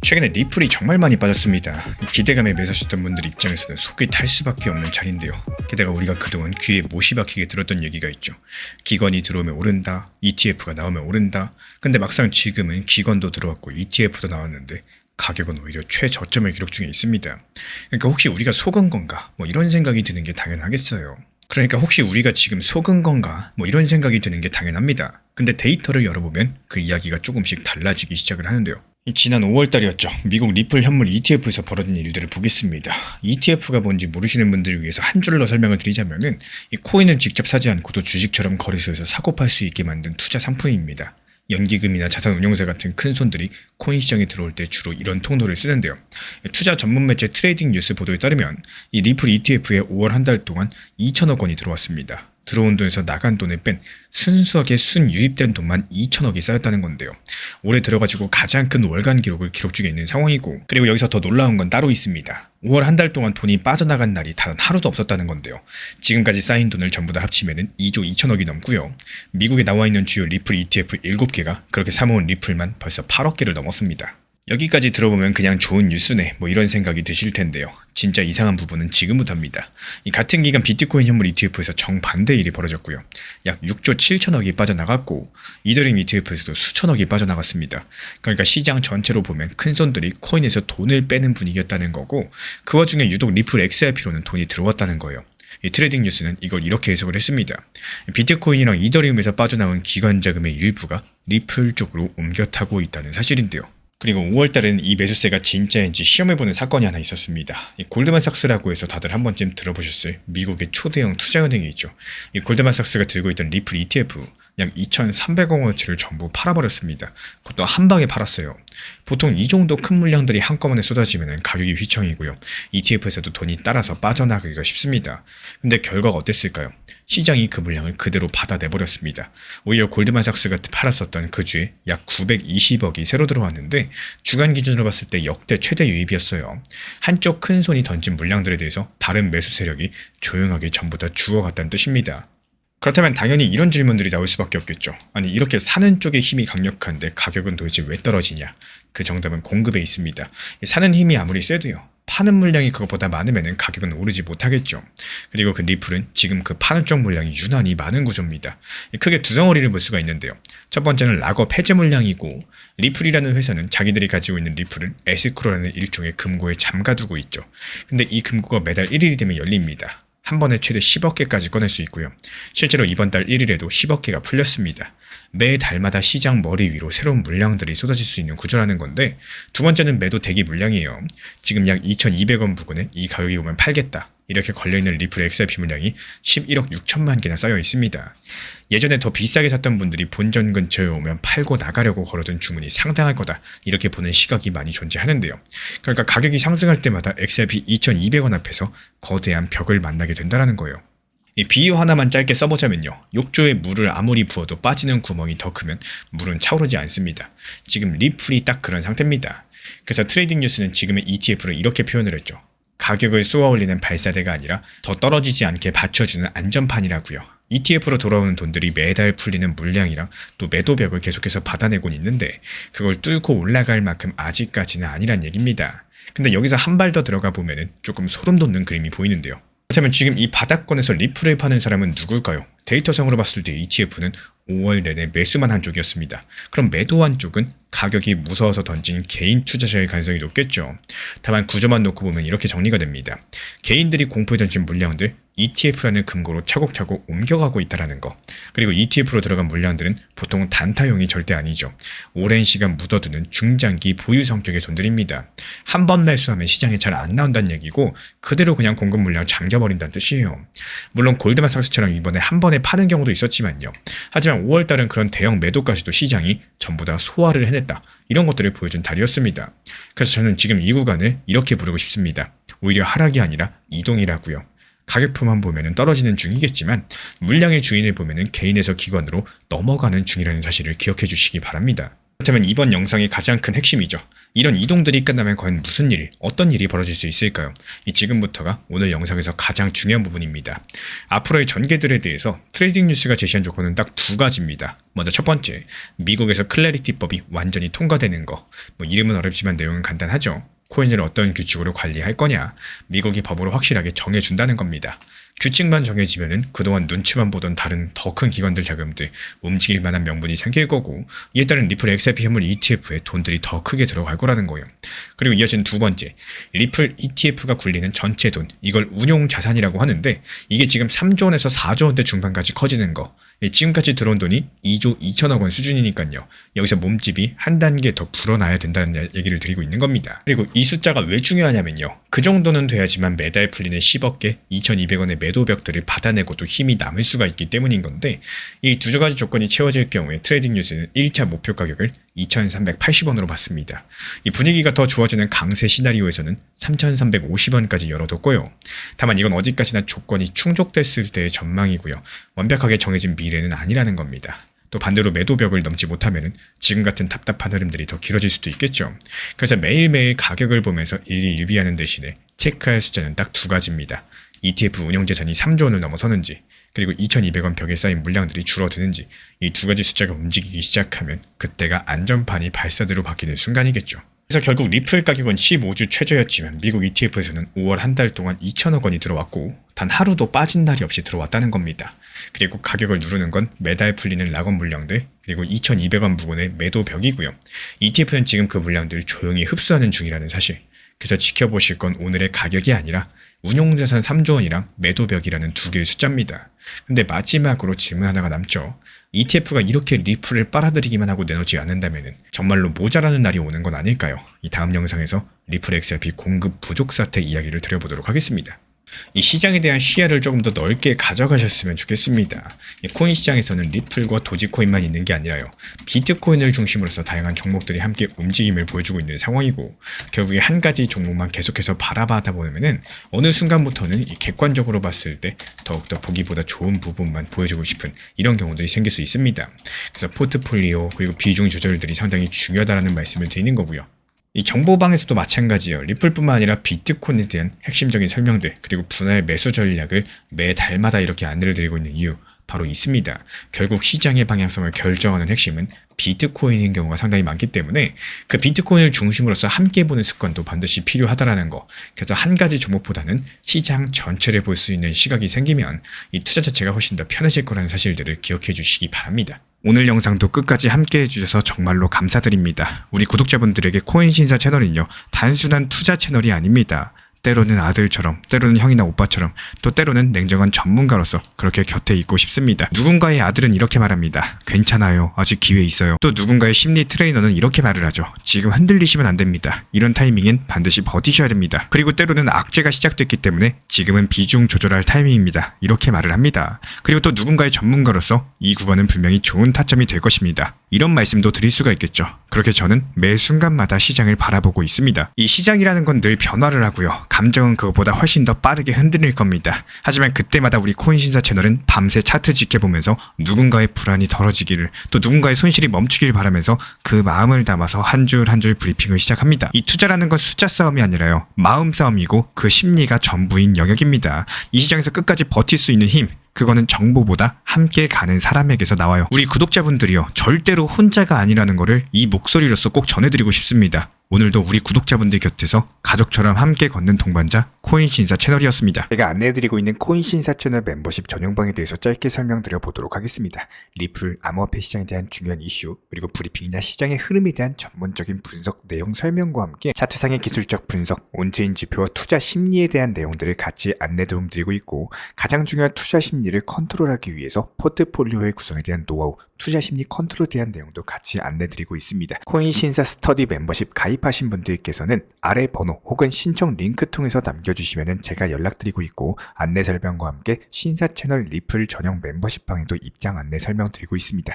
최근에 리플이 정말 많이 빠졌습니다. 기대감에 매사셨던 분들 입장에서는 속이 탈 수밖에 없는 자리인데요. 게다가 우리가 그동안 귀에 못이 박히게 들었던 얘기가 있죠. 기관이 들어오면 오른다, ETF가 나오면 오른다. 근데 막상 지금은 기관도 들어왔고 ETF도 나왔는데 가격은 오히려 최저점을 기록 중에 있습니다. 그러니까 혹시 우리가 속은 건가? 이런 생각이 드는 게 당연하겠어요. 그러니까 혹시 우리가 지금 속은 건가? 이런 생각이 드는 게 당연합니다. 근데 데이터를 열어보면 그 이야기가 조금씩 달라지기 시작을 하는데요. 지난 5월달이었죠. 미국 리플 현물 ETF에서 벌어진 일들을 보겠습니다. ETF가 뭔지 모르시는 분들을 위해서 한 줄로 설명을 드리자면은 이 코인을 직접 사지 않고도 주식처럼 거래소에서 사고 팔 수 있게 만든 투자 상품입니다. 연기금이나 자산운용사 같은 큰 손들이 코인 시장에 들어올 때 주로 이런 통로를 쓰는데요. 투자 전문 매체 트레이딩 뉴스 보도에 따르면 이 리플 ETF에 5월 한 달 동안 2천억 원이 들어왔습니다. 들어온 돈에서 나간 돈을 뺀 순수하게 순유입된 돈만 2천억이 쌓였다는 건데요. 올해 들어가지고 가장 큰 월간 기록을 기록 중에 있는 상황이고, 그리고 여기서 더 놀라운 건 따로 있습니다. 5월 한 달 동안 돈이 빠져나간 날이 단 하루도 없었다는 건데요. 지금까지 쌓인 돈을 전부 다 합치면 2조 2천억이 넘고요. 미국에 나와 있는 주요 리플 ETF 7개가 그렇게 사모은 리플만 벌써 8억 개를 넘었습니다. 여기까지 들어보면 그냥 좋은 뉴스네 이런 생각이 드실 텐데요. 진짜 이상한 부분은 지금부터입니다. 이 같은 기간 비트코인 현물 ETF에서 정반대 일이 벌어졌고요. 약 6조 7천억이 빠져나갔고 이더리움 ETF에서도 수천억이 빠져나갔습니다. 그러니까 시장 전체로 보면 큰손들이 코인에서 돈을 빼는 분위기였다는 거고, 그 와중에 유독 리플 XRP로는 돈이 들어왔다는 거예요. 이 트레이딩 뉴스는 이걸 이렇게 해석을 했습니다. 비트코인이랑 이더리움에서 빠져나온 기관 자금의 일부가 리플 쪽으로 옮겨 타고 있다는 사실인데요. 그리고 5월달에는 이 매수세가 진짜인지 시험해보는 사건이 하나 있었습니다. 이 골드만삭스라고 해서 다들 한 번쯤 들어보셨을 미국의 초대형 투자은행이 있죠. 이 골드만삭스가 들고 있던 리플 ETF 약 2,300억 원어치를 전부 팔아버렸습니다. 그것도 한 방에 팔았어요. 보통 이 정도 큰 물량들이 한꺼번에 쏟아지면 가격이 휘청이고요. ETF에서도 돈이 따라서 빠져나가기가 쉽습니다. 근데 결과가 어땠을까요? 시장이 그 물량을 그대로 받아내버렸습니다. 오히려 골드만삭스가 팔았었던 그 주에 약 920억이 새로 들어왔는데 주간 기준으로 봤을 때 역대 최대 유입이었어요. 한쪽 큰 손이 던진 물량들에 대해서 다른 매수 세력이 조용하게 전부 다 죽어갔다는 뜻입니다. 그렇다면 당연히 이런 질문들이 나올 수밖에 없겠죠. 아니, 이렇게 사는 쪽의 힘이 강력한데 가격은 도대체 왜 떨어지냐? 그 정답은 공급에 있습니다. 사는 힘이 아무리 세도요, 파는 물량이 그것보다 많으면 가격은 오르지 못하겠죠. 그리고 그 리플은 지금 그 파는 쪽 물량이 유난히 많은 구조입니다. 크게 두 덩어리를 볼 수가 있는데요. 첫 번째는 락업 해제 물량이고, 리플이라는 회사는 자기들이 가지고 있는 리플을 에스크로라는 일종의 금고에 잠가두고 있죠. 근데 이 금고가 매달 1일이 되면 열립니다. 한 번에 최대 10억 개까지 꺼낼 수 있고요. 실제로 이번 달 1일에도 10억 개가 풀렸습니다. 매 달마다 시장 머리 위로 새로운 물량들이 쏟아질 수 있는 구조라는 건데, 두 번째는 매도 대기 물량이에요. 지금 약 2,200원 부근에 이 가격이 오면 팔겠다, 이렇게 걸려있는 리플 XRP 물량이 11억 6천만 개나 쌓여 있습니다. 예전에 더 비싸게 샀던 분들이 본전 근처에 오면 팔고 나가려고 걸어둔 주문이 상당할 거다, 이렇게 보는 시각이 많이 존재하는데요. 그러니까 가격이 상승할 때마다 XRP 2,200원 앞에서 거대한 벽을 만나게 된다는 거예요. 이 비유 하나만 짧게 써보자면요, 욕조에 물을 아무리 부어도 빠지는 구멍이 더 크면 물은 차오르지 않습니다. 지금 리플이 딱 그런 상태입니다. 그래서 트레이딩 뉴스는 지금의 ETF를 이렇게 표현을 했죠. 가격을 쏘아올리는 발사대가 아니라 더 떨어지지 않게 받쳐주는 안전판이라고요. ETF로 돌아오는 돈들이 매달 풀리는 물량이랑 또 매도벽을 계속해서 받아내곤 있는데, 그걸 뚫고 올라갈 만큼 아직까지는 아니란 얘기입니다. 근데 여기서 한 발 더 들어가 보면은 조금 소름 돋는 그림이 보이는데요. 그렇다면 지금 이 바닥권에서 리플을 파는 사람은 누굴까요? 데이터상으로 봤을 때 ETF는 5월 내내 매수만 한 쪽이었습니다. 그럼 매도한 쪽은 가격이 무서워서 던진 개인 투자자일 가능성이 높겠죠. 다만 구조만 놓고 보면 이렇게 정리가 됩니다. 개인들이 공포에 던진 물량들 ETF라는 금고로 차곡차곡 옮겨가고 있다는 거. 그리고 ETF로 들어간 물량들은 보통 단타용이 절대 아니죠. 오랜 시간 묻어두는 중장기 보유 성격의 돈들입니다. 한 번 매수하면 시장에 잘 안 나온다는 얘기고, 그대로 그냥 공급 물량을 잠겨버린다는 뜻이에요. 물론 골드만삭스처럼 이번에 한 번에 파는 경우도 있었지만요. 하지만 5월달은 그런 대형 매도까지도 시장이 전부 다 소화를 해냈다, 이런 것들을 보여준 달이었습니다. 그래서 저는 지금 이 구간을 이렇게 부르고 싶습니다. 오히려 하락이 아니라 이동이라고요. 가격표만 보면 떨어지는 중이겠지만 물량의 주인을 보면 개인에서 기관으로 넘어가는 중이라는 사실을 기억해 주시기 바랍니다. 그렇다면 이번 영상의 가장 큰 핵심이죠. 이런 이동들이 끝나면 과연 무슨 일, 어떤 일이 벌어질 수 있을까요? 지금부터가 오늘 영상에서 가장 중요한 부분입니다. 앞으로의 전개들에 대해서 트레이딩 뉴스가 제시한 조건은 딱 두 가지입니다. 먼저 첫 번째, 미국에서 클래리티법이 완전히 통과되는 거. 이름은 어렵지만 내용은 간단하죠. 코인을 어떤 규칙으로 관리할 거냐, 미국이 법으로 확실하게 정해준다는 겁니다. 규칙만 정해지면은 그동안 눈치만 보던 다른 더 큰 기관들 자금들 움직일 만한 명분이 생길 거고, 이에 따른 리플 XRP 현물 ETF에 돈들이 더 크게 들어갈 거라는 거예요. 그리고 이어진 두 번째, 리플 ETF가 굴리는 전체 돈, 이걸 운용 자산이라고 하는데, 이게 지금 3조 원에서 4조 원대 중반까지 커지는 거. 지금까지 들어온 돈이 2조 2천억 원 수준이니까요. 여기서 몸집이 한 단계 더 불어나야 된다는 얘기를 드리고 있는 겁니다. 그리고 이 숫자가 왜 중요하냐면요. 그 정도는 돼야지만 매달 풀리는 10억 개, 2,200원의 매도벽들을 받아내고도 힘이 남을 수가 있기 때문인 건데, 이 두 가지 조건이 채워질 경우에 트레이딩 뉴스는 1차 목표 가격을 2,380원으로 봤습니다. 이 분위기가 더 좋아지는 강세 시나리오에서는 3,350원까지 열어뒀고요. 다만 이건 어디까지나 조건이 충족됐을 때의 전망이고요. 완벽하게 정해진 미래는 아니라는 겁니다. 또 반대로 매도벽을 넘지 못하면 지금 같은 답답한 흐름들이 더 길어질 수도 있겠죠. 그래서 매일매일 가격을 보면서 일희일비하는 대신에 체크할 숫자는 딱 두 가지입니다. ETF 운용재산이 3조 원을 넘어서는지, 그리고 2,200원 벽에 쌓인 물량들이 줄어드는지, 이 두 가지 숫자가 움직이기 시작하면 그때가 안전판이 발사대로 바뀌는 순간이겠죠. 그래서 결국 리플 가격은 15주 최저였지만 미국 ETF에서는 5월 한 달 동안 2천억 원이 들어왔고 단 하루도 빠진 날이 없이 들어왔다는 겁니다. 그리고 가격을 누르는 건 매달 풀리는 락업 물량들, 그리고 2,200원 부근의 매도벽이고요. ETF는 지금 그 물량들을 조용히 흡수하는 중이라는 사실. 그래서 지켜보실 건 오늘의 가격이 아니라 운용자산 3조 원이랑 매도벽이라는 두 개의 숫자입니다. 근데 마지막으로 질문 하나가 남죠. ETF가 이렇게 리플을 빨아들이기만 하고 내놓지 않는다면 정말로 모자라는 날이 오는 건 아닐까요? 이 다음 영상에서 리플 XRP 공급 부족 사태 이야기를 드려보도록 하겠습니다. 이 시장에 대한 시야를 조금 더 넓게 가져가셨으면 좋겠습니다. 코인 시장에서는 리플과 도지코인만 있는 게 아니라요. 비트코인을 중심으로서 다양한 종목들이 함께 움직임을 보여주고 있는 상황이고, 결국에 한 가지 종목만 계속해서 바라봐다 보면은 어느 순간부터는 이 객관적으로 봤을 때 더욱더 보기보다 좋은 부분만 보여주고 싶은 이런 경우들이 생길 수 있습니다. 그래서 포트폴리오 그리고 비중 조절들이 상당히 중요하다는 말씀을 드리는 거고요. 이 정보방에서도 마찬가지예요. 리플뿐만 아니라 비트코인에 대한 핵심적인 설명들, 그리고 분할 매수 전략을 매달마다 이렇게 안내를 드리고 있는 이유 바로 있습니다. 결국 시장의 방향성을 결정하는 핵심은 비트코인인 경우가 상당히 많기 때문에 그 비트코인을 중심으로서 함께 보는 습관도 반드시 필요하다라는 거. 그래서 한 가지 종목보다는 시장 전체를 볼 수 있는 시각이 생기면 이 투자 자체가 훨씬 더 편해질 거라는 사실들을 기억해 주시기 바랍니다. 오늘 영상도 끝까지 함께 해주셔서 정말로 감사드립니다. 우리 구독자분들에게 코인신사 채널은요, 단순한 투자 채널이 아닙니다. 때로는 아들처럼, 때로는 형이나 오빠처럼, 또 때로는 냉정한 전문가로서 그렇게 곁에 있고 싶습니다. 누군가의 아들은 이렇게 말합니다. 괜찮아요. 아직 기회 있어요. 또 누군가의 심리 트레이너는 이렇게 말을 하죠. 지금 흔들리시면 안 됩니다. 이런 타이밍엔 반드시 버티셔야 됩니다. 그리고 때로는 악재가 시작됐기 때문에 지금은 비중 조절할 타이밍입니다. 이렇게 말을 합니다. 그리고 또 누군가의 전문가로서 이 구간은 분명히 좋은 타점이 될 것입니다. 이런 말씀도 드릴 수가 있겠죠. 그렇게 저는 매 순간마다 시장을 바라보고 있습니다. 이 시장이라는 건 늘 변화를 하고요. 감정은 그것보다 훨씬 더 빠르게 흔들릴 겁니다. 하지만 그때마다 우리 코인신사 채널은 밤새 차트 지켜보면서 누군가의 불안이 덜어지기를, 또 누군가의 손실이 멈추길 바라면서 그 마음을 담아서 한 줄 한 줄 브리핑을 시작합니다. 이 투자라는 건 숫자 싸움이 아니라요. 마음 싸움이고 그 심리가 전부인 영역입니다. 이 시장에서 끝까지 버틸 수 있는 힘, 그거는 정보보다 함께 가는 사람에게서 나와요. 우리 구독자분들이요, 절대로 혼자가 아니라는 거를 이 목소리로서 꼭 전해드리고 싶습니다. 오늘도 우리 구독자분들 곁에서 가족처럼 함께 걷는 동반자 코인신사 채널이었습니다. 제가 안내해드리고 있는 코인신사 채널 멤버십 전용방에 대해서 짧게 설명드려 보도록 하겠습니다. 리플, 암호화폐 시장에 대한 중요한 이슈, 그리고 브리핑이나 시장의 흐름에 대한 전문적인 분석 내용 설명과 함께 차트상의 기술적 분석, 온체인 지표와 투자 심리에 대한 내용들을 같이 안내 도움드리고 있고, 가장 중요한 투자 심리를 컨트롤하기 위해서 포트폴리오의 구성에 대한 노하우, 투자 심리 컨트롤에 대한 내용도 같이 안내드리고 있습니다. 코인신사 스터디 멤버십 가입하신 분들께서는 아래 번호 혹은 신청 링크 통해서 남겨주시면 제가 연락드리고 있고, 안내 설명과 함께 신사 채널 리플 전용 멤버십 방에도 입장 안내 설명드리고 있습니다.